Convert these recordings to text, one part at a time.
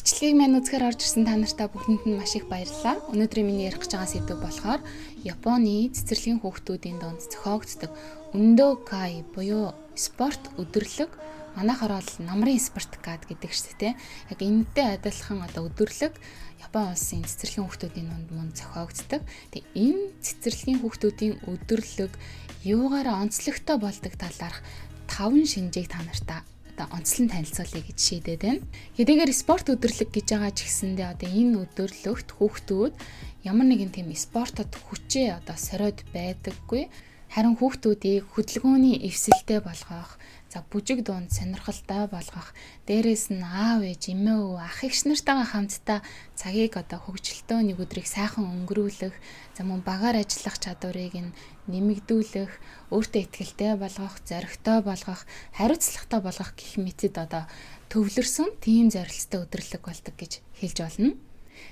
Бичлэгийг маань үзэхээр орж ирсэн та нартай бүгдэнд нь маш их баярлалаа. Өнөөдрийн миний ярих гэж байгаа сэдв болохоор Японы цэцэрлэгийн хүүхдүүдийн дунд зохиогддог Ундо Кай буюу спорт өдөрлөг, манайхаар бол намрын спартакиад гэдэг шүү дээ. Яг энэтэй адилхан өдөрлөг Япон улсын цэцэрлэгийн хүүхдүүдийн дунд мөн зохиогддог. Тэгээ энэ цэцэрлэгийн хүүхдүүдийн өдөрлөг юугаараа онцлогтой болдог талаарх 5 шинжийг та нартай онцлон танилцуулъя гэж шийдээд байна. Хэдийгээр спорт өдөрлөг гэж байгаа ч гэсэндээ энэ өдөрлөгт хүүхдүүд ямар нэгэн тийм спортод хүчээ сориод байдаггүй. Харин хүүхдүүдийг хөдөлгөөний эвсэлтэй болгох, бүжиг дунд сонирхолтой болгох, дээрээс нь аав ээж, эмээ өвөө, ах эгч нартайгаа хамтдаа цагийг хөгжилтөө нэг өдрийг сайхан өнгөрүүлэх, мөн багаар ажиллах чадварыг нь нэмэгдүүлэх, өөртөө ихтэй болгох, зоригтой болгох, хариуцлагатай болгох гэх мэтэд төвлөрсөн тийм зорилттой өдөрлөг болдог гэж хэлж болно.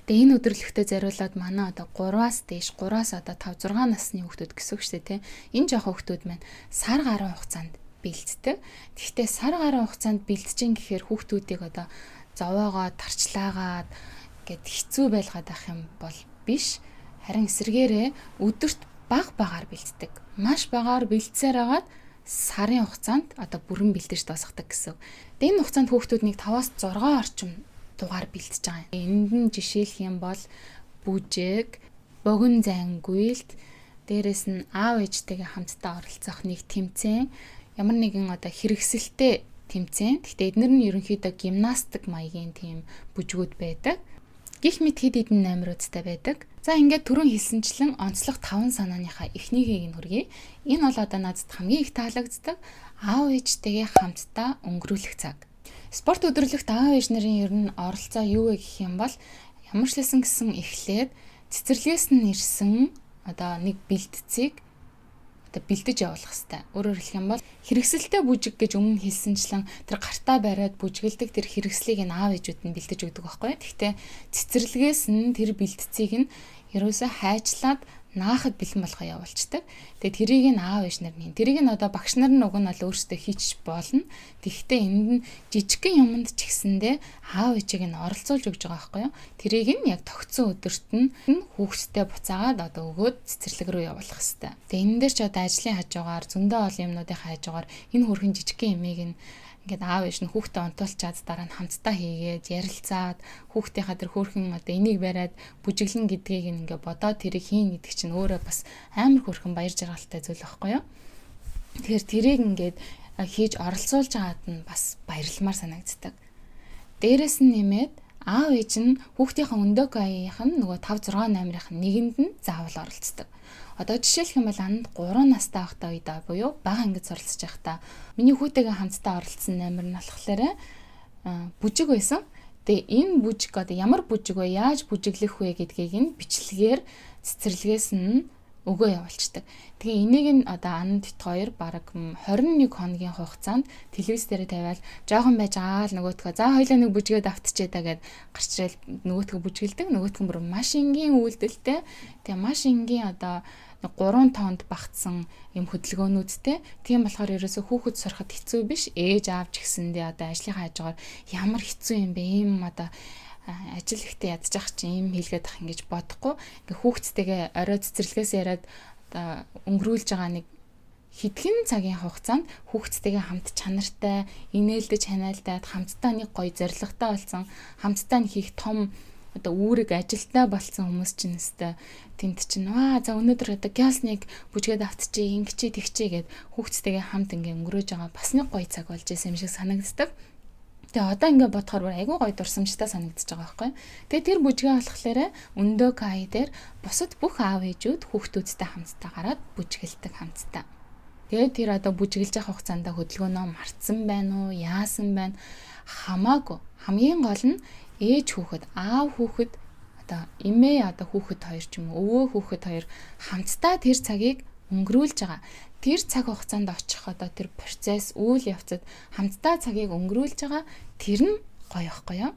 Тэгээ энэ өдөрлөгтөө зориулаад манай 3-аас дээш 3-аас 5 6 насны хүүхдүүд гэсэн үг шүү дээ. Энэ жоохон хүүхдүүд маань сар гаруй хугацаанд бэлддэг. Гэхдээ сар гаруй хугацаанд бэлдэж гэхээр хүүхдүүдийг зовоогоо тарчлаагаад гэд хэцүү байлгаад байх юм бол биш. Харин эсвэргээрээ өдөрт багаар бэлддэг. Маш багаар бэлдсээр хагаад сарын хугацаанд бүрэн бэлдэж дуусгадаг гэсэн. Энэ хугацаанд хүүхдүүд нэг 5-аас 6 орчим дугаар бэлдэж байгаа юм. Энд нь жишээлх юм бол бүжиг, богино зангуйлт, дээрэс нь аав ээжтэйгээ хамтдаа оролцох нэг тэмцээн, ямар нэгэн хэрэгсэлтэй тэмцээн. Гэхдээ эдгээр нь ерөнхийдөө гимнастик маягийн тийм бүжгүүд байдаг. Гэх мэт хэд хэдэн номеруудтай байдаг. За ингээд түрүүн хэлсэнчлэн онцлог 5 санааныхаа эхнийгийг нь хүргэе. Энэ бол надад хамгийн их таалагддаг аав ээжтэйгээ хамтдаа өнгөрүүлэх цаг. Спорт өдөрлөгт аав ээж нарын ер нь оролцоо юу вэ гэх юм бол ямар ч лсэн гэсэн эхлээд цэцэрлэгээс нь ирсэн нэг бэлтцийг бэлдэж явуулах хэрэгтэй. Өөрөөр хэлэх юм бол хэрэгсэлтэй бүжиг гэж өмнө хэлсэнчлэн тэр гартаа бариад бүжгэлдэг тэр хэрэгслийг нь аав ээжүүд нь бэлдэж өгдөг байхгүй. Гэхдээ цэцэрлэгээс нь тэр бэлтцийг нь ерөөсөө хайчлаад наахад бэлэн болохоо явуулцдаг. Тэгээ тэрийг нь аав ээж нар нь тэрийг нь багш нар нь уг нь өөрсдөө хийчих болно. Тэгэхдээ энд нь жижигхэн юмд ч гэсэндээ аав ээжийг нь оролцуулж өгж байгаа байхгүй юу? Тэрийг нь яг тогтсон өдөрт нь хүүхдтэй буцаагаад өгөөд цэцэрлэг рүү явуулах хэрэгтэй. Тэгээ энэ дээр ч ажлын хажуугаар зөндөө олон юмнуудын хажуугаар энэ хөрхэн жижигхэн эмээг нь ингээд аав ээж нь хүүхдээ онтуулчаад дараа нь хамтдаа хийгээд ярилцаад хүүхдийнхаа тэр хөөрхөн энийг бариад бүжиглэн гэдгийг ингээд бодоод тэрийг хийн гэдэг чинь өөрөө бас амар хөөрхөн баяр жаргалтай зүйл байхгүй юу. Тэгэхээр тэрийг ингээд хийж оролцуулж байгаад нь бас баярламар санагддаг. Дээрээс нь нэмээд аав ээж нь хүүхдийнхаа өндөөкаийнх нь 5 6 8-ынх нь нэгэнд нь заавал оролцдог. Жишээлх юм бол анд 3 настай байхдаа үедээ буюу бага ангид суралцж байхдаа миний хүүтэйгээ хамтдаа оролцсон номер нь болохоор бүжиг байсан. Тэгээ энэ бүжиг ямар бүжиг вэ? Яаж бүжиглэх вэ гэдгийг нь бичлэгээр цэцэрлэгээс нь өгөө явуулцдаг. Тэгээ энийг нь анд 2 бараг 21 хоногийн хугацаанд телевиз дээр тавиал жоохон байж байгаа л нөгөөтгөө за хоёлаа нэг бүжгээд автчээ да гэд гарч ирэл нөгөөтгөө бүжгэлдэг. Нөгөөтгөн бүр маш энгийн үйлдэлтэй. Тэгээ маш энгийн 3 тоннд багтсан юм хөдөлгөөнүүдтэй. Тийм болохоор ерөөсө хүүхэд сурахад хэцүү биш. Ээж аавч гэсэндээ ажлынхаа хажуугаар ямар хэцүү юм бэ? Ийм ажил ихтэй ядчих чинь ийм хийлгээд ах ингэж бодохгүй. Ингээ хүүхдтэйгээ орой цэцэрлэгээс яриад өнгөрүүлж байгаа нэг хэдхэн цагийн хугацаанд хүүхдтэйгээ хамт чанартай, инээлдэж ханиалдаад хамтдаа нэг гоё зоригтой болсон, хамтдаа хийх том үүрэг ажилтнаа болсон хүмүүс чинь өстой тэнд чинь за өнөөдөр гялсныг бүжгээд автчихъя ингэчээ тэгчээ гэд хүүхдтэйгээ хамт ингээ өнгөрөөж байгаа бас нэг гоё цаг болж исэн юм шиг санагддаг. Тэгээ ингээ бодохоор айгүй гоё дурсамжтай санагдаж байгаа байхгүй. Тэгээ тэр бүжгээ болохоор өндөө кай дээр бусад бүх аав ээжүүд хүүхдүүдтэй хамтдаа гараад бүжгэлдэг хамтдаа. Тэгээ тэр бүжгэлж явах хугацаанд хөдөлгөөнөө мартсан байна уу, яасан байна хамаагүй. Хамгийн гол нь ээж хүүхэд, аав хүүхэд, эмээ хүүхэд хоёр ч юм уу, өвөө хүүхэд хоёр хамтдаа тэр цагийг өнгөрүүлж байгаа. Тэр цаг хугацаанд очих тэр процесс, үйл явцад хамтдаа цагийг өнгөрүүлж байгаа тэр нь гоё байхгүй юу?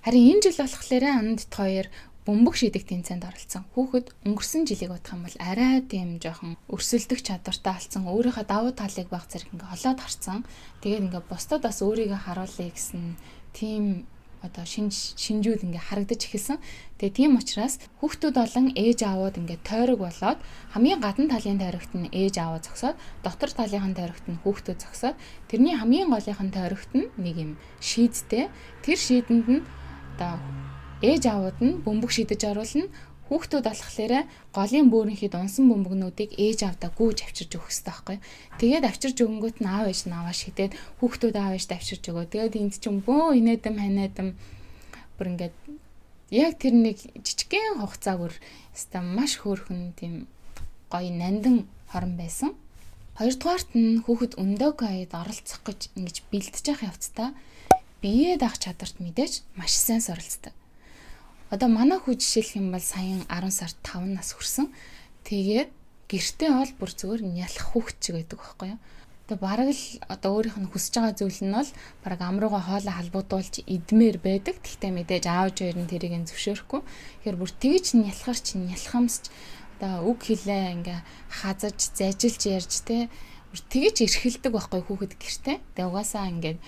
Харин энэ жил болохоор анд 2 бөмбөг шийдэх тэмцээнд оролцсон. Хүүхэд өнгөрсөн жилийг бодох юм бол арай тийм жоохон өрсөлдөх чадвартай болсон. Өөрийнхөө давуу талыг баг зэрэг ингээ олоод харсан. Тэгээд ингээ бусдад бас өөрийгөө харуулъя гэсэн тийм одоо шинжүүд ингээ харагдаж эхэлсэн. Тэгээ тийм учраас хүүхдүүд болон ээж аавууд ингээ тойрог болоод хамгийн гадна талын тойрогт нь ээж ааваа зогсоод дотор талынхын тойрогт нь хүүхдүүд зогсоод тэрний хамгийн голынхын тойрогт нь нэг юм шийдтэй. Тэр шийдэнд нь одоо ээж аавууд нь бөмбөг шидэж оруулна. Хүүхдүүд болохоор голын бөөрөнхийд унсан бөмбөгнүүдийг ээж аавдаа гүйж авчирж өгөх хэрэгтэй байхгүй. Тэгээд авчирж өгөнгөт нь аав ээж нь аваа шидэд хүүхдүүд аав ээжд авчирж өгөө. Тэгээд энд чинь бөө инээдэм ханиадэм бүр ингээд яг тэр нэг жижигхэн хугацааг өстой маш хөөрхөн тийм гоё нандин хорон байсан. Хоёрдугаарт нь хүүхэд өндөгөөд оролцох гэж ингэж бэлдэж явах явцдаа биеэ даах чадварт мэдээж маш сайн суралцдаг. Одоо манай хүү жишээлх юм бол саяхан 10 сард 5 нас хүрсэн. Тэгээд гэртээ бол бүр зүгээр нялх хүүхэд чиг байдаг байхгүй юу. Одоо бараг л одоо өөрийнх нь хүсэж байгаа зүйл нь бол бараг амрууга хоолой халбуудуулж идмээр байдаг. Тэгтээ мэдээж аавж хоёр нь тэрийг нь зөвшөөрөхгүй. Тэгэхээр бүр тэгж нялхарч нялхамсч одоо үг хэлээ ингээ хазаж зажилж ярьж тэ бүр тэгж эрхэлдэг байхгүй хүүхэд гэртээ. Тэгээ угаасаа ингээд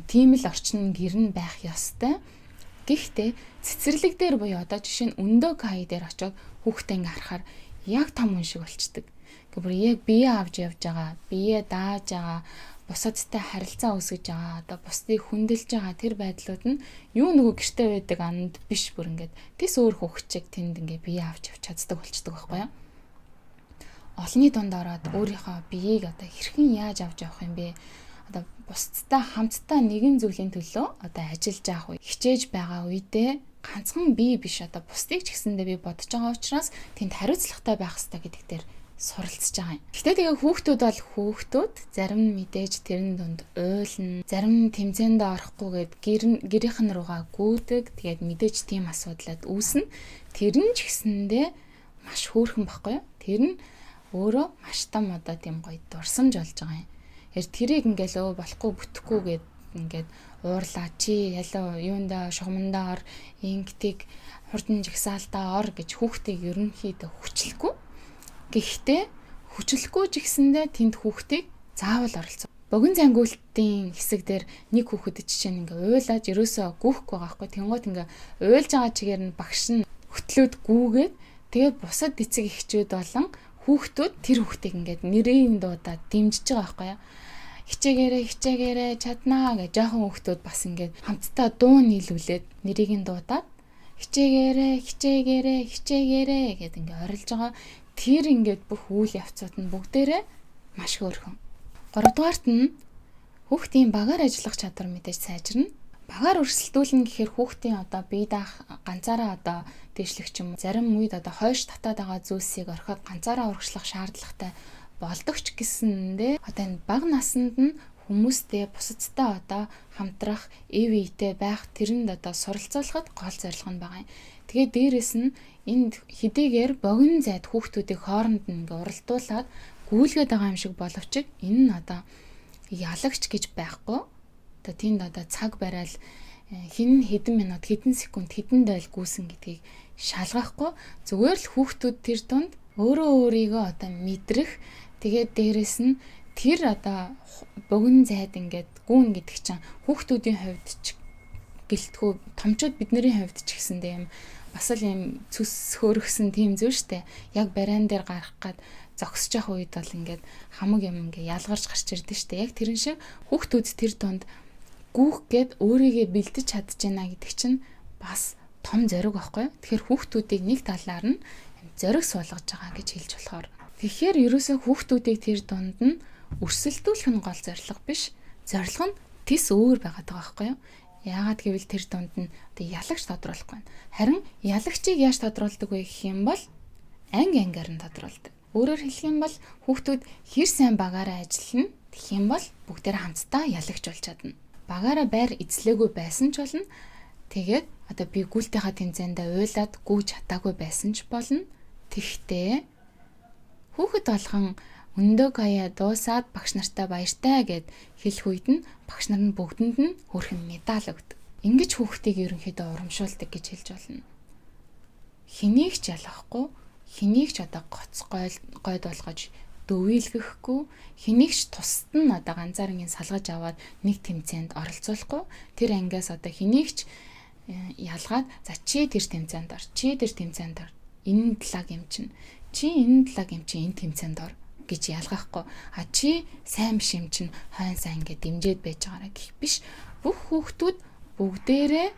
тийм л орчин гэр нь байх ёстой. Гэхдээ цэцэрлэг дээр буюу одоо жишээ нь өндөө кай дээр очиод хүүхдээ ингээ харахаар яг том хүн шиг болчдөг. Гэхдээ бүр яг бие авч явж байгаа, бие дааж байгаа, бусадтай харилцаа үүсгэж байгаа, одоо бусдыг хүндэлж байгаа тэр байдлууд нь юу нөгөө гэртээ байдаг анд биш бүр ингээд тис өөр хүүхчиг тэнд ингээ бие авч явж чаддаг болчдөг байхгүй юу? Олонний дунд ороод өөрийнхөө биеийг одоо хэрхэн яаж авч явах юм бэ? Одоо бусдтай хамтдаа нэгэн зүйлийн төлөө одоо ажиллаж явах үе хичээж байгаа үедээ ганцхан бие биш одоо бусдыг ч гэсэндээ би бодож байгаа учраас тэнд хариуцлагатай байх хэрэгтэй гэдэг дээр суралцж байгаа юм. Гэхдээ тэгээ хүүхдүүд бол хүүхдүүд зарим нь мэдээж тэрэн дунд уйлна, зарим нь тэмцээнд орохгүйгээд гэрийнхэн руугаа гүйдэг. Тэгээд мэдээж тийм асуудлаад үүснэ. Тэр нь ч гэсэндээ маш хөөрхөн баггүй юу? Тэр нь өөрөө маш том одоо тийм гоё дурсамж болж байгаа юм. Тэрийг ингээл болохгүй бүтэхгүй гэд ингээд уурлаа чи ялаа юундаа шугамдаа ор ингэдэг хурдан жигсаалтаа ор гэж хүүхдийг ерөнхийдөө хүчлэхгүй. Гэхдээ хүчлэхгүй ч гэсэндээ тэнд хүүхдийг заавал оролцоо. Богино зангиултын хэсэг дээр нэг хүүхэд жишээ нь ингээ уйлаад ерөөсөө гүйхгүй байгаа хгүй. Тэнгуут ингээ уйлж байгаа чигээр нь багш нь хөтлөөд гүүгээд тэгээд бусад эцэг эхчүүд болон хүүхдүүд тэр хүүхдийг ингээд нэрийн дуудаад дэмжиж байгаа байхгүй яа. Хичээгээрээ чаднаа гэж жоохон хүүхдүүд бас ингээд хамтдаа дуу нийлүүлээд нэрийг дуудаад хичээгээрээ гэд ингээд орилж байгаа. Тэр ингээд бүх үйл явцууд нь бүгдээрээ маш хөөрхөн. 3 дугаарт нь хүүхдийн багаар ажиллах чадвар мэдээж сайжирна. Багаар өрсөлдүүлнэ гэхээр хүүхдийн одоо бие даах ганцаараа одоо дэвшлэх ч юм уу зарим үед одоо хойш татаад байгаа зүйлсийг орхиод ганцаараа урагшлах шаардлагатай болдог ч гэсэндээ одоо энэ бага наснд нь хүмүүстэй бусадтай одоо хамтрах, эв ийтэй байх тэрэнд одоо суралцуулахад гол зорилго нь байгаа юм. Тэгээд дээрэс нь энд хэдийгээр богино зайд хүүхдүүдийг хооронд нь ингээ уралдуулад гүйлгээд байгаа юм шиг боловч энэ нь одоо ялагч гэж байхгүй. Одоо тэнд одоо цаг барайл хин хэдэн минут, хэдэн секунд, хэдэн дойл гүйсэн гэдгийг шалгахгүй зүгээр л хүүхдүүд тэр тунд өөрийгөө одоо мэдрэх тэгээд дээрэс нь тэр одоо богино зайд ингээд гүүн гэдэг чинь хүүхдүүдийн хувьд ч гэлтгүү томчууд бидний хувьд ч гэсэндээ юм бас л юм цөс хөөргсөн тийм зүйл штэ. Яг бариан дээр гарах гад зогсож явах үед бол ингээд хамаг юм ингээ ялгарч гарч ирдэ штэ. Яг тэрэн шиг хүүхдүүд тэр тунд гүүх гээд өөрийгөө бэлдэж чадчихна гэдэг чинь бас том зориг байхгүй. Тэгэхээр хүүхдүүдийг нэг талаар нь зориг суулгаж байгаа гэж хэлж болохоор. Тэгэхээр ерөөсөө хүүхдүүдийг тэр дунд нь өрсөлдүүлэх нь гол зорилго биш. Зорилго нь тис өөр байгаад байгаа байхгүй юу? Яагаад гэвэл тэр дунд нь одоо ялагч тодруулахгүй байна. Харин ялагчийг яаж тодруулдаг вэ гэх юм бол ангаар нь тодруулдаг. Өөрөөр хэлэх юм бол хүүхдүүд хэр сайн багаараа ажиллана гэх юм бол бүгдээр хамтдаа ялагч болж чадна. Багаараа байр эзлээгүй байсан ч болно. Тэгээд одоо би гүйлтийнхаа тэмцээндээ уйлаад гүйж чадаагүй байсан ч болно. Тэгтээ хүүхэд болгон өндөг хаяа дуусаад багш нартай баяртай гэд хэлэх үед нь багш нар нь бүгдэнд нь хөөрхөн медаль өгдөг. Ингэж хүүхдийг ерөнхийдөө урамшуулдаг гэж хэлж болно. Хэнийг ч ялахгүй, хэнийг ч одоо гоц гойд болгож дөвийлгэхгүй, хэнийг ч тусад нь одоо ганцаараа салгаж аваад нэг тэмцээнд оролцуулахгүй. Тэр ангиас одоо хэнийг ч ялгаад за чи тэр тэмцээнд ор, чи тэр тэмцээнд ор. Энэ талаг юм чинь. Чи энэ талаг юм чинь энэ тэмцээнд ор гэж ялгаахгүй. Чи сайн биш юм чинь хойно сайн ингэ дэмжиж байж байгаараа гэх биш. Бүх хүүхдүүд бүгдээрээ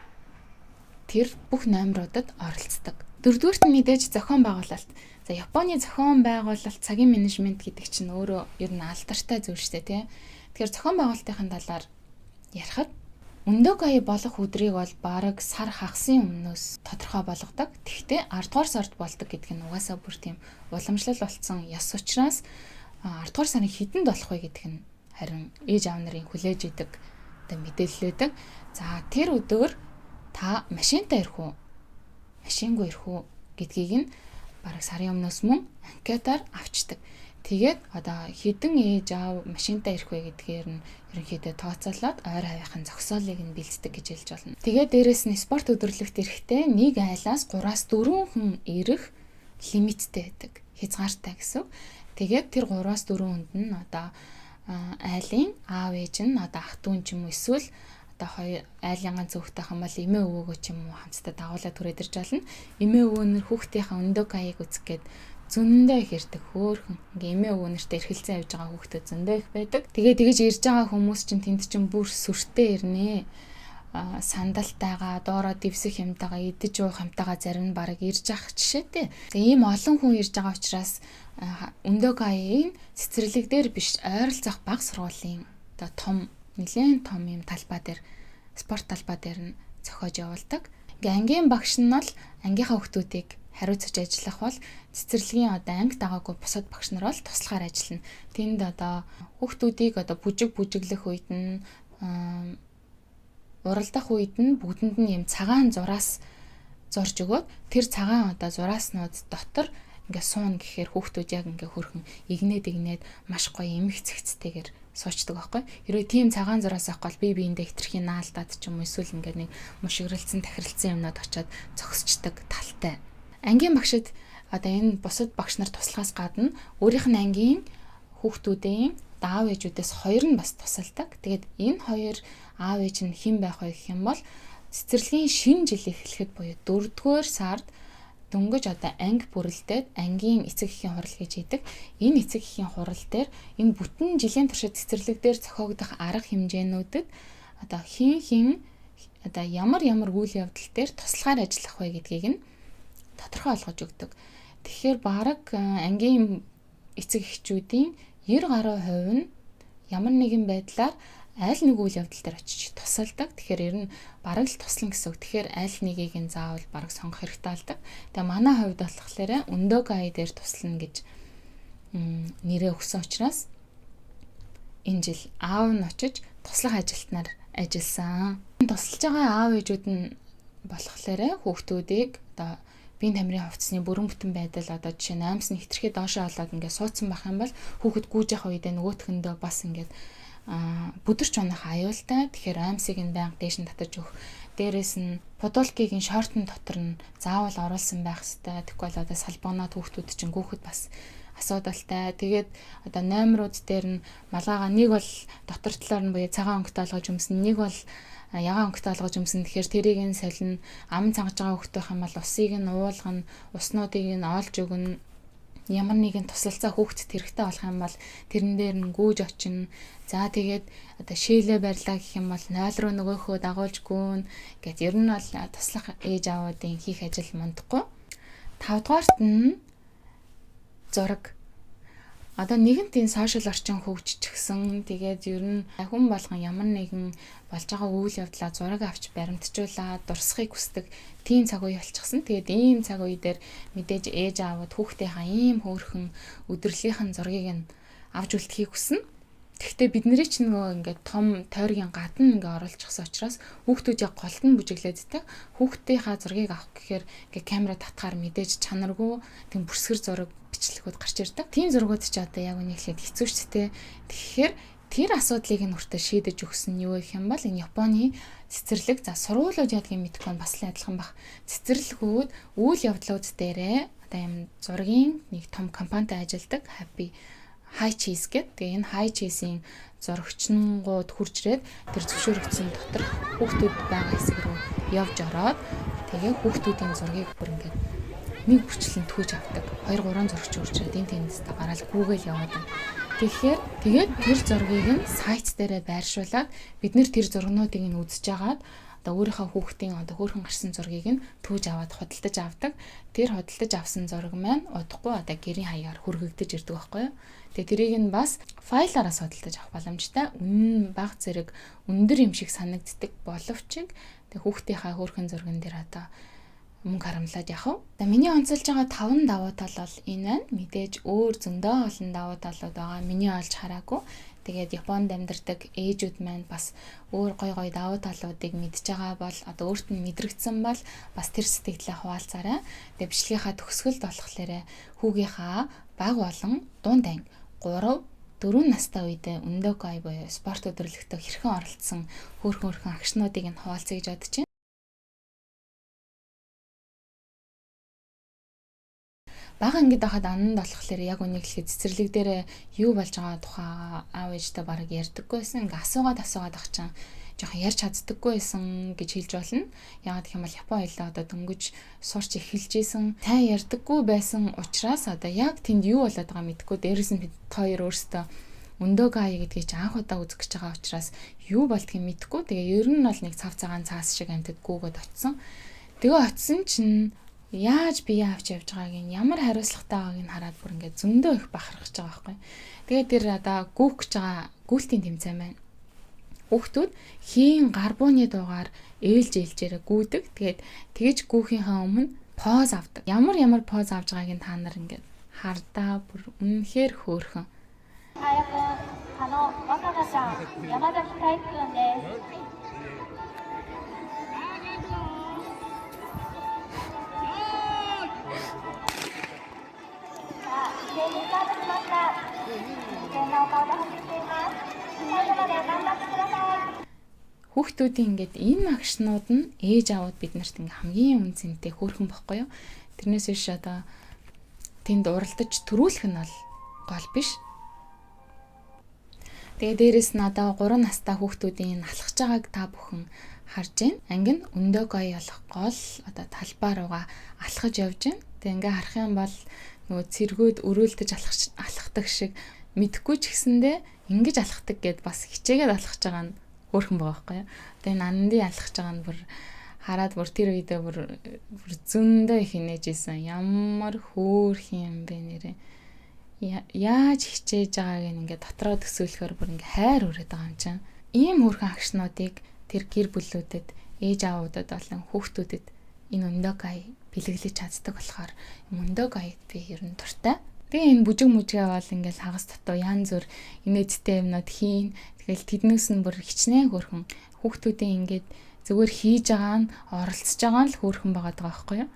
тэр бүх номеруудад оролцдог. Дөрөвдүгürt нь мэдээж зохион байгуулалт. За Японы зохион байгуулалт, цагийн менежмент гэдэг чинь өөрөө ер нь алдартай зүйл шүү дээ, тий. Тэгэхээр зохион байгуулалтын талаар ярихад Ундокай болох өдрийг бол бараг сар хагасын өмнөөс тодорхой болгодог. Тэгвэл 10 дугаар сард болдог гэдэг нь угаасаа бүр тийм уламжлал болсон яс учраас 10 дугаар сарын хэдэнд болох вэ гэдэг нь харин ээж аав нарын хүлээж идэг одоо мэдээлэл өгдөг. За тэр өдөр та машинтай ирэх үү? Машингүй ирэх үү гэдгийг нь бараг сарын өмнөөс мөн анкетаар авчдаг. Тэгээд одоо хэдэн ээж аав машинтай ирэх вэ гэдгээр нь ерөнхийдөө тооцоолоод ойр хавийнхын зогсоолыг нь бэлддэг гэж хэлж болно. Тэгээд дээрэс нь спорт өдөрлөгт ирэхдээ нэг айлаас 3-аас 4 хүн ирэх лимиттэй байдаг. Хязгаартай гэсэн. Тэгээд тэр 3-аас 4 хүнд нь одоо айлын аав ээж нь одоо ах дүү ч юм уу эсвэл одоо хоёр айлын ганц хүүхдтэй хам бол эмээ өвөөгөө ч юм уу хамтдаа дагуулад түрээд ирж болно. Эмээ өвөө нэр хүүхдийнхээ Ундокайг үзэх гээд зөндөө их ирдэг хөөхөн. Ингээ эмээ өвөө нэртэй эрхэлзэн явж байгаа хүүхдүүд зөндөө их байдаг. Тэгээд тэгэж ирж байгаа хүмүүс чинь тэнд чинь бүр сүртэй ирнэ. Сандалтайгаа, доороо дэвсэх юмтайгаа, идэж уух юмтайгаа зарим нь бараг ирж авах жишээтэй. Тэгээ ийм олон хүн ирж байгаа учраас Ундокайгийн цэцэрлэг дээр биш ойролцоох бага сургуулийн одоо том нэлээд том юм талбай дээр спорт талбай дээр нь зохиож явуулдаг. Ингээ ангийн багш нь бол ангийнхаа хүүхдүүдийг хариуцаж ажиллах бол цэцэрлэгийн одоо анги дагаагүй бусад багш нар бол туслахаар ажиллана. Тэнд одоо хүүхдүүдийг одоо бүжиглэх үед нь уралдах үед нь бүгдэнд нь юм цагаан зураас зорж өгөөд тэр цагаан одоо зурааснууд дотор ингээ суун гэхээр хүүхдүүд яг ингээ хөрхөн игнээд маш гоё эмх цэгцтэйгээр суучдаг байхгүй. Хэрвээ тийм цагаан зураас авахгүй би биендээ хитрхийн наалдаад ч юм уу эсвэл ингээ нэг мушигрэлцэн тахиралцсан юмнууд очиод зогсчдаг талтай. Ангийн багшид одоо энэ бусад багш нар туслахаас гадна өөрийнх нь ангийн хүүхдүүдийн аав ээжүүдээс хоёр нь бас тусалдаг. Тэгээд энэ хоёр аав ээж нь хэн байх вэ гэх юм бол цэцэрлэгийн шинэ жил эхлэхэд буюу 4-р сард дөнгөж одоо анги бүрэлдээд ангийн эцэг эхийн хурал гэж хийдэг. Энэ эцэг эхийн хурал дээр энэ бүтэн жилийн туршид цэцэрлэг дээр зохиогдох арга хэмжээнүүдэд одоо хин одоо ямар үйл явдал дээр туслахаар ажиллах вэ гэдгийг нь тодорхой олгож өгдөг. Тэгэхээр бараг ангийн эцэг эхчүүдийн 90 гаруй хувь нь ямар нэгэн байдлаар аль нэг үйл явдал дээр очиж тусалдаг. Тэгэхээр ер нь бараг л туслан гэсэн үг. Тэгэхээр аль нэгийг нь заавал бараг сонгох хэрэгтэй болдог. Тэгээ манай хувьд болохоор Ундокай дээр туслана гэж нэрээ өгсөн учраас энэ жил аав нь очиж туслах ажилтнаар ажилласан. Тусалж байгаа аав ээжүүд нь болохоор хүүхдүүдийг одоо биеийн тамирын хувцсны бүрэн бүтэн байдал одоо жишээ нь аимсны хитрхээ доошоо олоод ингээд суудсан байх юм бол хүүхэд гүйж явах үедээ нөгөөтгөндөө бас ингээд бүдэрч унах аюултай. Тэгэхээр аимсыг нь байнга дээш нь татаж өгөх. Дээрээс нь подолкигийн шортын дотор нь заавал оруулсан байх хэрэгтэй. Тэгэхгүй бол одоо салбанаад хүүхдүүд чинь гүйхэд бас асуудалтай. Тэгээд одоо номерууд дээр нь малгайгаа нэг бол дотор талаар нь буюу цагаан өнгөтэй олгож өмснө, нэг бол ягаан өнгөтэй олгож өмснө. Тэгэхээр тэрийг нь солино. Ам цангаж байгаа хүүхдтэй юм бол усыг нь уулгана, уснуудыг нь олж өгнө. Ямар нэгэн тусалцаа хүүхдэд хэрэгтэй болох юм бол тэрэн дээр нь гүйж очино. За тэгээд одоо шээлээ барьлаа гэх юм бол 0 руу нөгөөхөө дагуулж гүн гэт ер нь бол туслах ээж аавуудын хийх ажил мундахгүй. 5 дугаарт нь зураг. Одоо нэгэнт энэ сошиал орчин хөгжчихсэн. Тэгээд ер нь хүн болгон ямар нэгэн болж байгаа үйл явдлаа зураг авч баримтжуулаад дурсахыг хүсдэг тийм цаг үе болчихсон. Тэгээд ийм цаг үе дээр мэдээж ээж аавууд хүүхдийнхаа ийм хөөрхөн өдрөлгийнхэн зургийг нь авч үлдэхийг хүснэ. Гэхдээ бидний ч нөгөө ингээд том тойргийн гадна ингээд оруулчихсан учраас хүүхдүүд яг голд нь бүжиглээдтэй. Хүүхдийнхаа зургийг авах гэхээр ингээд камера татахаар мэдээж чанаргүй тийм бүрсгэр зураг бичлэгүүд гарч ирдэг. Тийм зургууд ч одоо яг үнэхээр хэцүү ч тэ. Тэгэхээр тэр асуудлыг нь хүртэл шийдэж өгсөн нь юу гэх юм бол энэ Японы цэцэрлэг за сургуулиуд ядгийн мэдхгүй бас л адилхан баг. Цэцэрлэгүүд үйл явдлууд дээрээ одоо юм зургийн нэг том компанитай ажилладаг. Happy high cheese гэдэг. Тэгээ энэ high cheese-ийн зурагчнгууд хурж ирээд тэр зөвшөөрөгдсөн дотор хүүхдүүд байгаа хэсэг рүү явж ороод тэгээ хүүхдүүдийн зургийг бүр ингээд нэг бүрчлэн түүж авдаг. 2 3 зурагч хурж ирээд энэ тэндээс гараад гүүгээл яваад байна. Тэгэхээр тэгээд тэр зургийг нь сайт дээрээ байршуулад бид нэр тэр зургнуудыг нь үзэж агаад одоо өөрийнхөө хүүхдийн одоо хөөрхөн гарсан зургийг нь түүж аваад худалдаж авдаг. Тэр худалдаж авсан зураг маань удахгүй одоо гэрийн хаягаар хүргэгдэж ирдэг байхгүй юу? Тэгээ тэрийг нь бас файлаараа судалдаж авах боломжтой. Үнэн баг зэрэг өндөр юм шиг санагддаг боловч тэг хүүхдийнхаа хөөрхөн зурган дээр одоо мөнгө харамлаад яхав. За миний онцолж байгаа 5 давуу тал бол энэ байна. Мэдээж өөр зөндөө олон давуу талууд байгаа. Миний олж хараагүй. Тэгээд Японд амьдардаг ээжүүд маань бас өөр гой давуу талуудыг мэдж байгаа бол одоо өөрт нь мэдрэгдсэн бол бас тэр сэтгэлээ хуваалцаарай. Тэгээд бичлэгийнхаа төгсгөлд болохоор хүүгийнхаа баг болон дунд анги 3 4 настай үедээ ундокай буюу спорт өдрөлтөд хэрхэн оролцсон хөөрхөн агшнуудыг нь хуваалцъя гэж бодож байна. Бага ангид байхад ананд болохоор яг үнийг хэлэхэд цэцэрлэг дээр юу болж байгаа тухай аав ээжтэй бараг ярьдаггүйсэн. Ингээ асуугаад ах чинь жоохон ярьж чаддаггүйсэн гэж хэлж болно. Яагаад гэх юм бол Япон хэлээ одоо дөнгөж сурч эхэлж исэн. Тай ярьдаггүй байсан учраас одоо яг тэнд юу болоод байгаа мэдэхгүй. Дээрээс нь бид хоёр өөрсдөө ундокай гэдгийг чи анх удаа үзэх гэж байгаа учраас юу болдгийг мэдэхгүй. Тэгээ ер нь бол нэг цав цагаан цаас шиг амьтад гүүгээд очсон. Тэгээ очсон чинь яаж бие авч явж байгааг нь ямар хариуцлагатай байгааг нь хараад бүр ингээд зөндөө их бахархаж байгаа байхгүй. Тэгээд тэр одоо гүүх гэж байгаа гүйлтийн тэмцээн байна. Хүүхдүүд хийн гарбууны дуугаар ээлжээрээ гүйдэг. Тэгээд тэгэж гүүхийнхаа өмнө поз авдаг. Ямар поз авж байгааг нь та нар ингээд хардаа бүр үнэхээр хөөрхөн. Хүүхдүүдийн ингээд энэ агшнууд нь ээж аауд бид нарт ингээ хамгийн үн цэнтэй хөөрхөн бохгүй юу? Тэрнээс биш одоо тэнд уралдаж төрүүлэх нь бол гол биш. Тэгээ дээрэс нь одоо 3 настай хүүхдүүдийн алхаж байгааг та бүхэн харж байна. Анги нь ундокай болох гол одоо талбай руугаа алхаж явж байна. Тэгээ ингээ харах юм бол нөгөө цэргүүд өрөөлдөж алхахдаг шиг мэдхгүй ч гэсэндээ ингэж алхахдаг гэд бас хичээгээд алхаж байгаа нь хөөрхөн байгаа байхгүй юу. Тэгээ нандин алхаж байгаа нь бүр хараад бүр тэр үедээ бүр зөндөө их инээж исэн. Ямар хөөрхөн юм бэ нэрээ. Яаж хичээж байгааг ингээд дотроо төсөөлөхөөр бүр ингээ хайр хүрээд байгаа юм чинь. Ийм хөөрхөн агшнуудыг тэр гэр бүлүүдэд ээж аавуудад болон хүүхдүүдэд энэ ундокай бэлэглэж чаддаг болохоор ундокайд би ер нь дуртай. Тэгээ энэ бүжиг мүжгээ бол ингээл хагас дотоо янз бүр инээдтэй юмнууд хийн. Тэгэл тэднээс нь бүр хичнээн хөөрхөн хүүхдүүдийн ингээд зүгээр хийж байгаа нь оролцож байгаа нь л хөөрхөн байгаад байгаа байхгүй юу?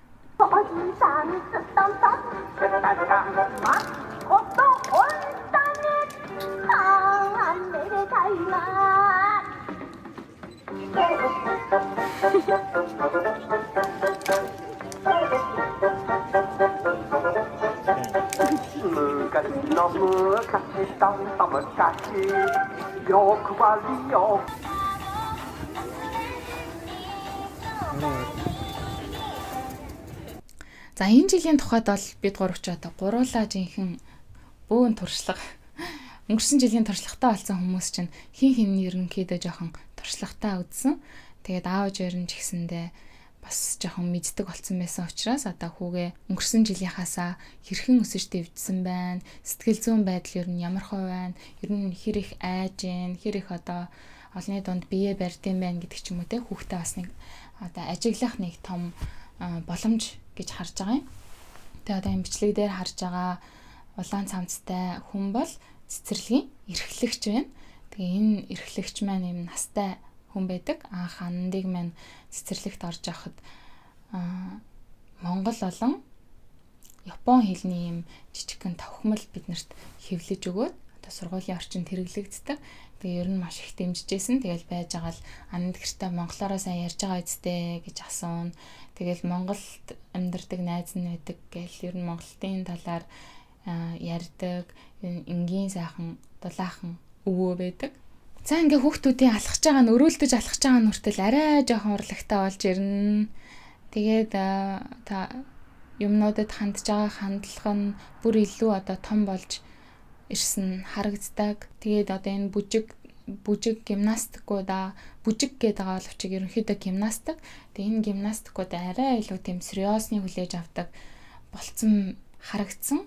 За энэ жилийн тухайд бол бид гуравч одоо гуруулаа жинхэнэ бөөн туршлага өнгөрсөн жилийн туршлагатай болсон хүмүүс чинь хин ерөнхийдөө жоохон туршлагатай үзсэн. Тэгээд аав ээж нь ч гэсэндээ бас жоохон мэддэг болсон байсан учраас одоо хүүгээ өнгөрсөн жилийнхаасаа хэрхэн өсөж дэвжсэн байна, сэтгэл зүйн байдал ер нь ямар хөө байна, ер нь хэр их айж гэн, хэр их одоо олонний дунд бие барьдсан байна гэдэг ч юм уу те хүүхдээ бас нэг одоо ажиглах нэг том боломж гэж харж байгаа юм. Тэгээ одоо энэ бичлэг дээр харж байгаа улаан цамцтай хүн бол цэцэрлэгийн эрхлэгч байна. Тэгээ энэ эрхлэгч маань юм настай хүн байдаг. Анх андыг маань цэцэрлэгт орж явахад Монгол болон Япон хэлний юм жижигхэн тавхимал биднэрт хэвлэж өгөөд одоо сургуулийн орчинд хэрэглэгддэг. Тэгээ ер нь маш их дэмжижсэн. Тэгэл байж байгаа л анд гэртээ монголоороо сайн ярьж байгаа үсттэй гэж асуун. Тэгэл Монголд амьдардаг найз нь байдаг гээл ер нь Монголын талаар ярьдаг, энгийн сайхан дулаахан өвөө байдаг. За ингээ хүүхдүүдийн алхаж байгаа нь өрөөлдөж алхаж байгаа нь хүртэл арай жоохон урлагтай болж ирнэ. Тэгээд та юмнуудад хандж байгаа хандлага нь бүр илүү одоо том болж ирсэн харагддаг. Тэгээд одоо энэ бүжиг гимнастикуудаа бүжиг гэдэг байгаа боловч ерөнхийдөө гимнастик. Тэгээд энэ гимнастикууд арай илүү тийм сериосны хүлээж авдаг болцсон харагдсан.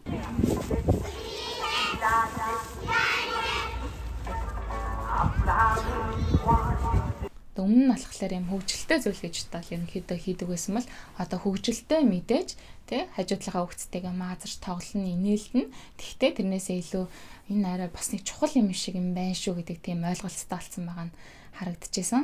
Өмнө нь болохоор юм хөгжилтэй зүйл гэж бодвол ерөнхийдөө хийдэг байсан бол одоо хөгжилтэй мэдээж тий хажуудлага хөгцтэйгээ маазарч тоглоно инээлтэн. Тэгвэл тэрнээсээ илүү энэ арай бас нэг чухал юм шиг юм байна шүү гэдэг тийм ойлголттой болсон байгаа нь харагдчихсан.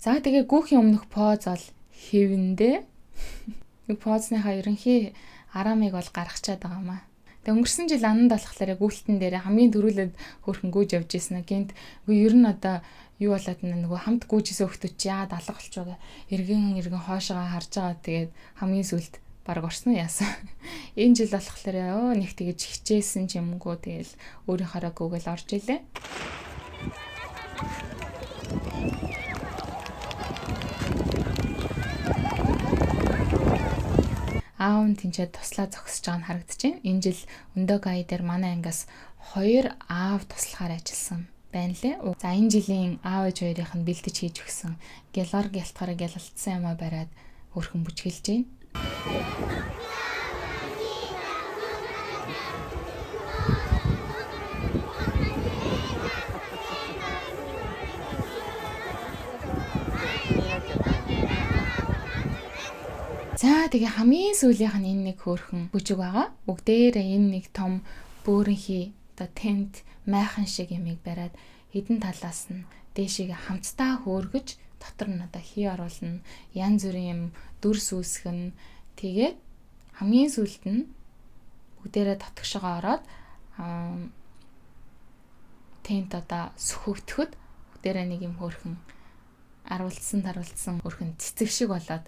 За тэгээ гүүхийн өмнөх поз бол хэвэндээ. Нэг позныхаа ерөнхий арамыг бол гаргачаад байгаа маа. Тэг өнгөрсөн жил ананд болохоор гүйлтэн дээр хамгийн дөрүүлээд хөрхөн гүйж явж ирсэн. Гинт үгүй ер нь одоо юу болоод нөгөө хамт гүйжсэн хүмүүс чи яад алга болчихоо. Эргэн хоошоо харж байгаа. Тэгээд хамгийн сүлд баг орсон яасан. Энэ жил болохоор нэг тэгэж хичээсэн ч юмгүй тэгэл өөрийнхоороо гүгэл орж илээ. Аав нь тэнцээд туслаа зогсож байгаа нь харагдчихэв. Энэ жил өндөө гай дээр манай ангиас 2 аав туслахаар ажилласан байна лээ. За энэ жилийн аав ээж хоёрын нь бэлдэж хийж өгсөн гялгар гялтгараа гялалтсан юмаа бариад хөрхөн бүжгэлж байна. За тэгээ хамгийн сүүлийнх нь энэ нэг хөөрхөн бүжиг байгаа. Бүгдээрээ энэ нэг том бөөрөнхий оо тент майхан шиг ямиг бариад хідэн талаас нь дээшээ хамтдаа хөөргөж дотор нь одоо хий оруулна. Янз бүрийн юм дүрс үүсгэн. Тэгээд хамгийн сүүлд нь бүгдээрээ дотгошоо ороод тент одоо сөхөгдөхөд бүгдээрээ нэг юм хөөрхөн аруулсан хөөрхөн цэцэг шиг болоод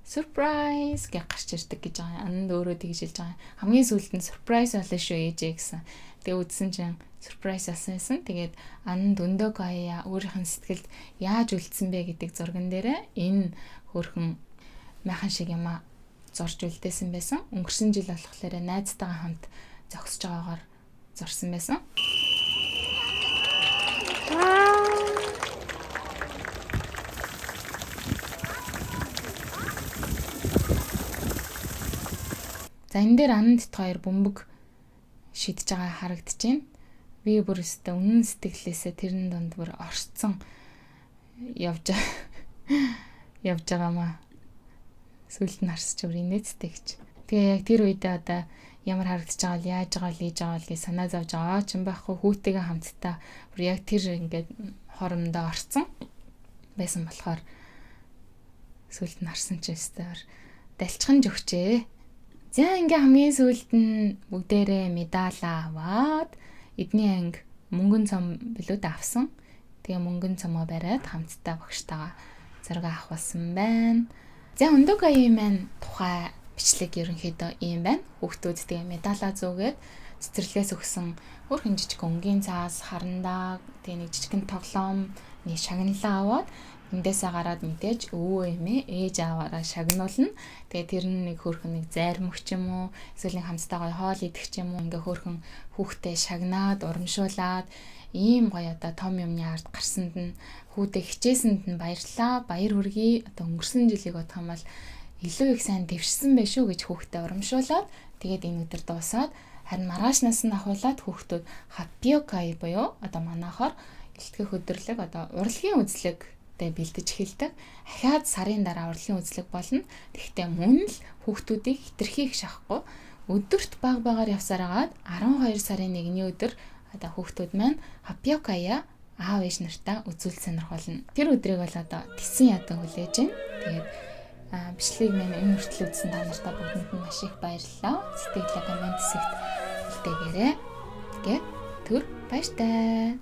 surprise гэж гарч ирдэг гэж байгаа. Ананд өөрөө тэгж хэлж байгаа. Хамгийн сүүлд нь surprise болно шүү ээжээ гэсэн. Тэгээ үдсэн чинь surprise болсон юм. Тэгээд ананд өндөө гаяа өөрийнх нь сэтгэлд яаж үлдсэн бэ гэдэг зурган дээрээ энэ хөрхөн майхан шиг юма зурж үлдээсэн байсан. Өнгөрсөн жил болохоор найзтайгаа хамт зогсож байгаагаар зурсан байсан. За энэ дээр ананд хоёр бөмбөг шидэж байгаа харагдаж байна. Би бүр өстө үнэн сэтгэлээсээ тэрэн донд бүр орцсон явж байгаа маа. Сүлд нь харсч өөр инээдтэй гэж. Тэгээ яг тэр үедээ одоо ямар харагдаж байгаа л яаж байгаа л хийж байгаа л гэж санаа зовж байгаа ч юм байхгүй хүүтэйгээ хамтдаа бүр яг тэр ингээд хоромдоо орцсон байсан болохоор сүлд нь харсан ч өстө далчхан жөгчээ. За ингээ хамгийн сүүлд нь бүгдээрээ медаль аваад эдний анги мөнгөн цом билүүд авсан. Тэгээ мөнгөн цомоо бариад хамтдаа багштайгаа зураг авах болсон байна. За өндөө гаяа маань тухай бичлэг ерөнхийдөө ийм байна. Хүүхдүүд тэгээ медалаа зүүгээд цэцэрлэгээс өгсөн өөр жижиг өнгийн цаас харандаа тэгээ нэг жижигэн тоглоом нэг шагналаа аваад эндээсээ гараад мэдээж өвөө эмээ ээж аваараа шагнуулна. Тэгээ тэр нэг хөөрхөн нэг зайрмөх ч юм уу эсвэл хамтдаа гоё хоол идэх ч юм уу ингээ хөөрхөн хүүхдээ шагнаад урамшуулад ийм гоё одоо том юмны ард гарсанд нь хүүтэй хичээсэнд нь баярлаа. Баяр хүргэе. Одоо өнгөрсөн жилиг бодох юм бол илүү их сайн дэвшсэн байх шүү гэж хүүхдээ урамшуулад тэгээд энэ өдөр дуусаад харин маргаашнаас нь ахуулаад хүүхдүүд хаппиокай буюу одоо манайхаар гэлтгэх өдрлөг одоо урлагийн үзлэг бэлдэж эхэлдэг. Ахаад сарын дараа урлагийн үзлэг болно. Тэгэхдээ мөн л хүүхдүүдийг хитрхийг шахахгүй өдөрт баг багаар явсараад 12 сарын 1-ний өдөр одоо хүүхдүүд маань хаппиокая аав ээж нартаа үзүүл сонирхолно. Тэр өдрийг бол одоо тэсэн ядан хүлээж байна. Тэгээд бичлэгийг минь энэ хүртэл үзсэн та нартай бүгдэнд нь маш их баярлалаа. Сэтгэлээ комент хэсэгт үлдээгээрэй. Тэгээ түр баяртай.